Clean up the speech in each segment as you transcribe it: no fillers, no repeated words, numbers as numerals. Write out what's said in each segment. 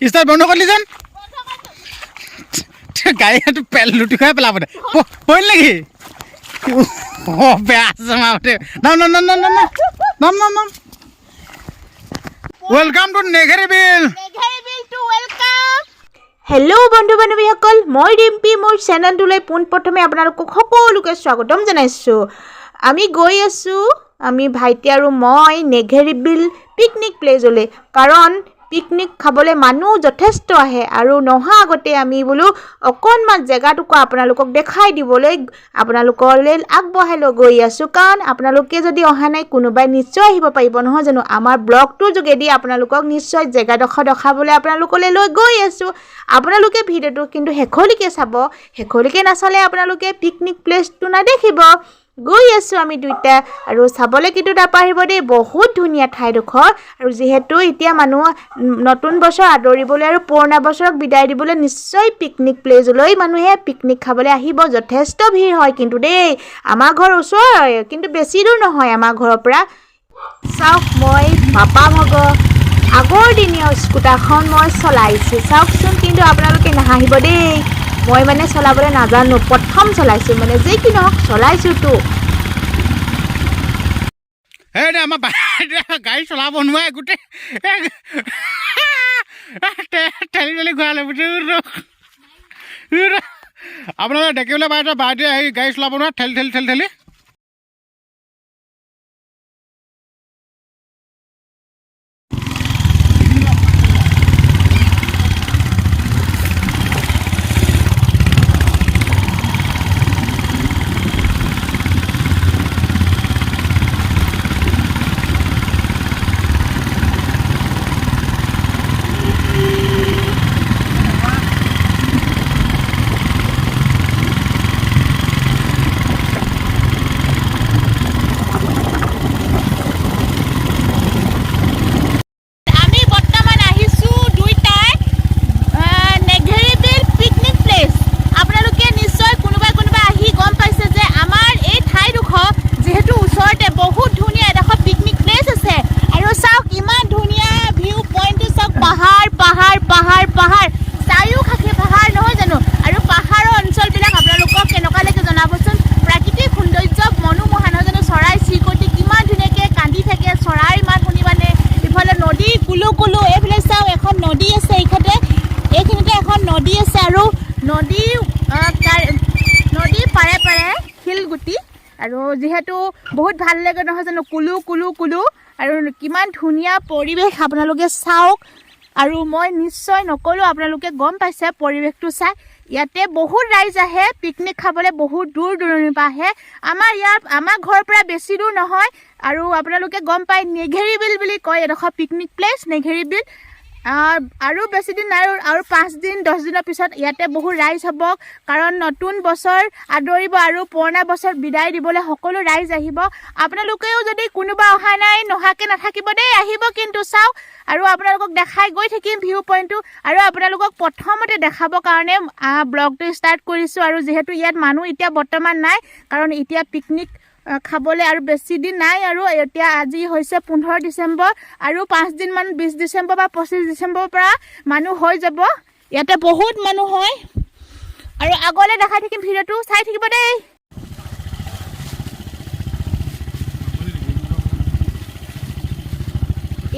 start বন্ধ কৰিলি যেন গাড়ীটো পেল লুটি খুৱাই পেলাব দে পৰিল নেকি বেয়া আছে মাতে নাম নাম নাম নাম নাম নাম নাম নাম ৱেলকাম টু নেঘেৰি বিল হেল্ল' বন্ধু বান্ধৱীসকল মই ৰিম্পী মোৰ চেনেলটোলৈ পোনপ্ৰথমে আপোনালোকক সকলোকে স্বাগতম জনাইছোঁ আমি গৈ আছোঁ আমি ভাইটি আৰু মই নেঘেৰি বিল পিকনিক প্লেচলৈ কাৰণ পিকনিক খাবলৈ মানুহ যথেষ্ট আহে আৰু নহা আগতে আমি বোলো অকণমান জেগাটুকু আপোনালোকক দেখাই দিবলৈ আপোনালোকলৈ আগবঢ়াই লৈ গৈ আছোঁ কাৰণ আপোনালোকে যদি অহা নাই কোনোবাই নিশ্চয় আহিব পাৰিব নহয় জানো আমাৰ ব্লগটোৰ যোগেদি আপোনালোকক নিশ্চয় জেগাডোখৰ দেখাবলৈ আপোনালোকলৈ লৈ গৈ আছোঁ আপোনালোকে ভিডিঅ'টো কিন্তু শেষলৈকে চাব শেষলৈকে নাচালে আপোনালোকে পিকনিক প্লেচটো নেদেখিব গৈ আছোঁ আমি দুইটা আৰু চাবলৈ কিন্তু নাপাহৰিব দেই বহুত ধুনীয়া ঠাইডোখৰ আৰু যিহেতু এতিয়া মানুহ নতুন বছৰ আদৰিবলৈ আৰু পুৰণা বছৰক বিদায় দিবলৈ নিশ্চয় পিকনিক প্লেচলৈ মানুহে পিকনিক খাবলৈ আহিব যথেষ্ট ভিৰ হয় কিন্তু দেই আমাৰ ঘৰ ওচৰৰে কিন্তু বেছি দূৰ নহয় আমাৰ ঘৰৰ পৰা চাওক মই পাপা ভগ আগৰ দিনীয় স্কুটাৰখন মই চলাইছোঁ চাওকচোন কিন্তু আপোনালোকে নাহাঁহিব দেই মই মানে চলাবলৈ নাজানো প্ৰথম চলাইছোঁ মানে যি কি নহওক চলাইছোঁতো এই দে আমাৰ গাড়ী চলাব নোৱাৰে গোটেই ঠেলি ঠেলি ঘূৰালে আপোনালোকে দেখিবলৈ পাই বাইদেৱে আহি গাড়ী চলাব নোৱাৰে ঠেলি ঠেলি ঠেলি ঠেলি আৰু যিহেতু বহুত ভাল লাগে নহয় জানো কুলু কুলু কুলু আৰু কিমান ধুনীয়া পৰিৱেশ আপোনালোকে চাওক আৰু মই নিশ্চয় নকলোঁ আপোনালোকে গম পাইছে পৰিৱেশটো চাই ইয়াতে বহুত ৰাইজ আহে পিকনিক খাবলৈ বহুত দূৰ দূৰণিৰ পৰা আহে আমাৰ ঘৰৰ পৰা বেছি দূৰ নহয় আৰু আপোনালোকে গম পায় নেঘেৰি বিল বুলি কয় এডোখৰ পিকনিক প্লেচ নেঘেৰি বিল আৰু বেছি দিন নাই আৰু 5 দিন 10 দিনৰ পিছত ইয়াতে বহুত ৰাইজ হ'ব কাৰণ নতুন বছৰ আদৰিব আৰু পুৰণা বছৰ বিদায় দিবলৈ সকলো ৰাইজ আহিব আপোনালোকেও যদি কোনোবা অহা নাই নহাকৈ নাথাকিব দেই আহিব কিন্তু চাওক আৰু আপোনালোকক দেখাই গৈ থাকিম ভিউ পইণ্টটো আৰু আপোনালোকক প্ৰথমতে দেখাবৰ কাৰণে ব্লগটো ষ্টাৰ্ট কৰিছোঁ আৰু যিহেতু ইয়াত মানুহ এতিয়া বৰ্তমান নাই কাৰণ এতিয়া পিকনিক খাবলৈ আৰু বেছি দিন নাই আৰু এতিয়া আজি হৈছে 15 ডিচেম্বৰ আৰু 5 দিনমান 20 ডিচেম্বৰ বা 25 ডিচেম্বৰৰ পৰা মানুহ হৈ যাব ইয়াতে বহুত মানুহ হয় আৰু আগলৈ দেখাই থাকিম ভিডিঅ'টো চাই থাকিব দেই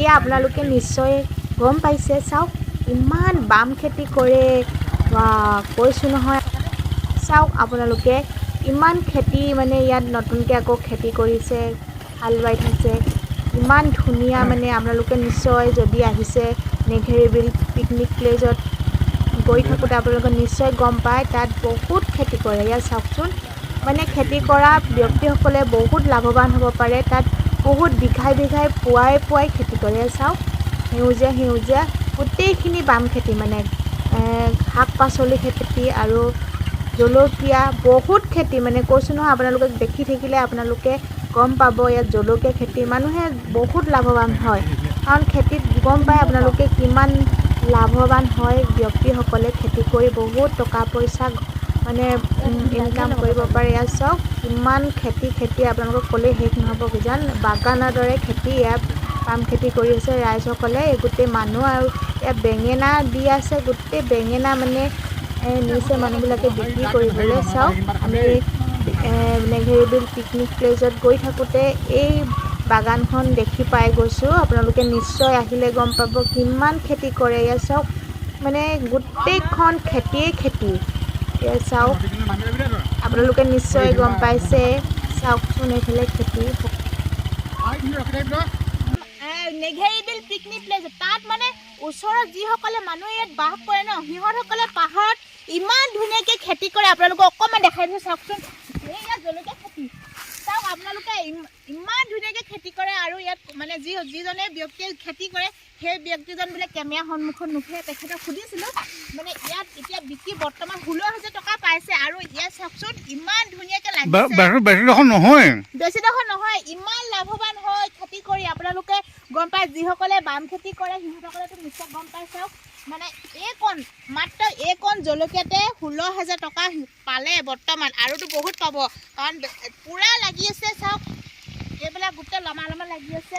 এয়া আপোনালোকে নিশ্চয় গম পাইছে চাওক ইমান বাম খেতি কৰে কৈছোঁ নহয় চাওক আপোনালোকে ইমান খেতি মানে ইয়াত নতুনকৈ আকৌ খেতি কৰিছে হাল বাই থৈছে ইমান ধুনীয়া মানে আপোনালোকে নিশ্চয় যদি আহিছে নেঘেৰি বিল পিকনিক প্লেচত গৈ থাকোঁতে আপোনালোকে নিশ্চয় গম পায় তাত বহুত খেতি কৰে ইয়াত চাওকচোন মানে খেতি কৰা ব্যক্তিসকলে বহুত লাভৱান হ'ব পাৰে তাত বহুত বিঘাই বিঘাই পুৱাই খেতি কৰে চাওক সেউজীয়া সেউজীয়া গোটেইখিনি বাম খেতি মানে শাক পাচলি খেতি আৰু জলকীয়া বহুত খেতি মানে কৈছোঁ নহয় আপোনালোকে দেখি থাকিলে আপোনালোকে গম পাব ইয়াত জলকীয়া খেতি মানুহে বহুত লাভৱান হয় কাৰণ খেতিত গম পায় আপোনালোকে কিমান লাভৱান হয় ব্যক্তিসকলে খেতি কৰি বহুত টকা পইচা মানে ইনকাম কৰিব পাৰে ইয়াত চাওক কিমান খেতি আপোনালোকক ক'লে শেষ নহ'ব কিজান বাগানৰ দৰে খেতি ইয়াত পাম খেতি কৰি আছে ৰাইজসকলে গোটেই মানুহ আৰু ইয়াত বেঙেনা দি আছে গোটেই বেঙেনা মানে নিছে মানুহবিলাকে বিক্ৰী কৰিবলৈ চাওক আমি নেঘেৰিবিল পিকনিক প্লেচত গৈ থাকোঁতে এই বাগানখন দেখি পাই গৈছোঁ আপোনালোকে নিশ্চয় আহিলে গম পাব কিমান খেতি কৰে ইয়াত চাওক মানে গোটেইখন খেতিয়ে খেতি ইয়াত চাওক আপোনালোকে নিশ্চয় গম পাইছে চাওকচোন এইফালে খেতি নেঘেৰিবিল পিকনিক প্লেচ তাত মানে ওচৰত যিসকলে মানুহে ইয়াত বাস কৰে ন সিহঁতসকলে পাহাৰত ইমান ধুনীয়াকৈ খেতি কৰে আপোনালোকক অকণমান দেখাই দিছোঁ চাওকচোন ইয়াত জলকীয়া খেতি চাওক আপোনালোকে ইমান ধুনীয়াকৈ খেতি কৰে আৰু ইয়াত মানে যিজনে ব্যক্তিয়ে খেতি কৰে সেই ব্যক্তিজন বোলে কেমেৰা সন্মুখত নুঠে তেখেতক সুধিছিলোঁ মানে ইয়াত এতিয়া বিক্ৰী বৰ্তমান 16,000 টকা পাইছে আৰু ইয়াত চাওকচোন ইমান ধুনীয়াকৈ বেছি ডোখৰ নহয় ইমান লাভৱান হয় খেতি কৰি আপোনালোকে গম পায় যিসকলে বাম খেতি কৰে সিহঁতসকলেতো নিশ্চয় গম পাই চাওক মানে মাত্ৰ এইকণ জলকীয়াতে 16,000 টকা পালে বৰ্তমান আৰুতো বহুত পাব কাৰণ পূৰা লাগি আছে চাওক এইবিলাক গোটেই লমা লাগি আছে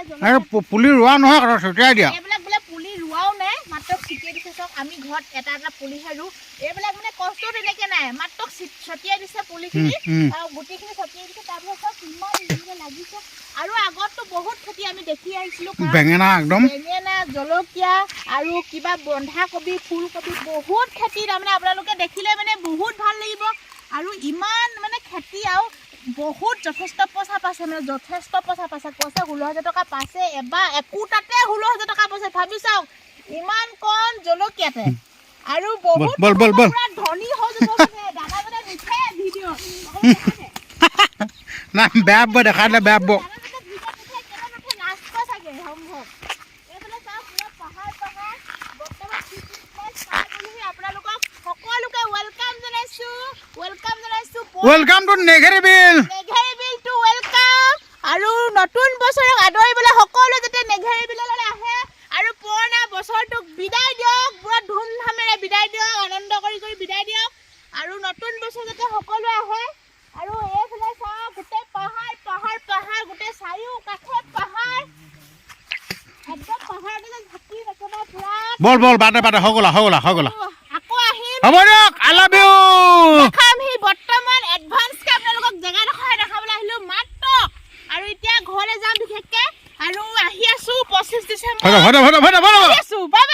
পুলি ৰোৱা নহয় ছটিয়াই দিয়া এইবিলাক বোলে পুলি ৰোৱাও নাই মাত্ৰ ছিটিয়াই দিছে চাওক আমি ঘৰত এটা পুলিহে ৰুওঁ এইবিলাক মানে কষ্ট তেনেকৈ নাই মাত্ৰ ছটিয়াই দিছে পুলিখিনি আৰু গুটিখিনি ছটিয়াই দিছে তাৰপিছত চাওক ইমান ধুনীয়া লাগিছে আৰু আগততো বহুত খেতি আমি দেখি আহিছিলোঁ বেঙেনা একদম বেঙেনা জলকীয়া আৰু কিবা বন্ধাকবি ফুলকবি বহুত খেতি তাৰমানে আপোনালোকে দেখিলে মানে বহুত ভাল লাগিব আৰু ইমান মানে খেতি আৰু বহুত যথেষ্ট পইচা পাইছে মানে যথেষ্ট পইচা পাইছে 16,000 টকা পাইছে এবাৰ একোটাতে 16,000 টকা পাইছে ভাবি চাওক ইমান কণ জলকীয়াতে আৰু বহুত ধনী হৈ যাব দাদা মানে নুঠে ভিডিঅ' না বেয়া হ'ব দেখা দিলে বেয়া হ'ব ৱেলকাম টু নেঘেৰিবিল টু ৱেলকাম আৰু নতুন বছৰক আদৰিবলৈ সকলো যাতে নেঘেৰিবিললৈ আহে আৰু পুৰণা বছৰটোক বিদায় দিয়ক পুৰা ধুমধামেৰে বিদায় দিয়ক আনন্দ কৰি বিদায় দিয়ক আৰু নতুন বছৰ যাতে সকলোৱে আহে আৰু এইফালে চাওক গোটেই পাহাৰ গোটেই চাৰিওকাষে পাহাৰ একদম পাহাৰতে ঢাকি একেবাৰে পুৰা বল বাটে হৈ গ'লা আকৌ আহিম হ'ব দিয়ক আই লাভ ইউ দেখামহি বৰ্তমান এডভান্সকে আপোনালোকক জেগাডোখৰ দেখাবলৈ আহিলোঁ মাত্ৰ আৰু এতিয়া ঘৰলৈ যাম বিশেষকৈ আৰু আহি আছোঁ 25 ডিচেম্বৰ হৈ যাব আহি আছোঁ বাই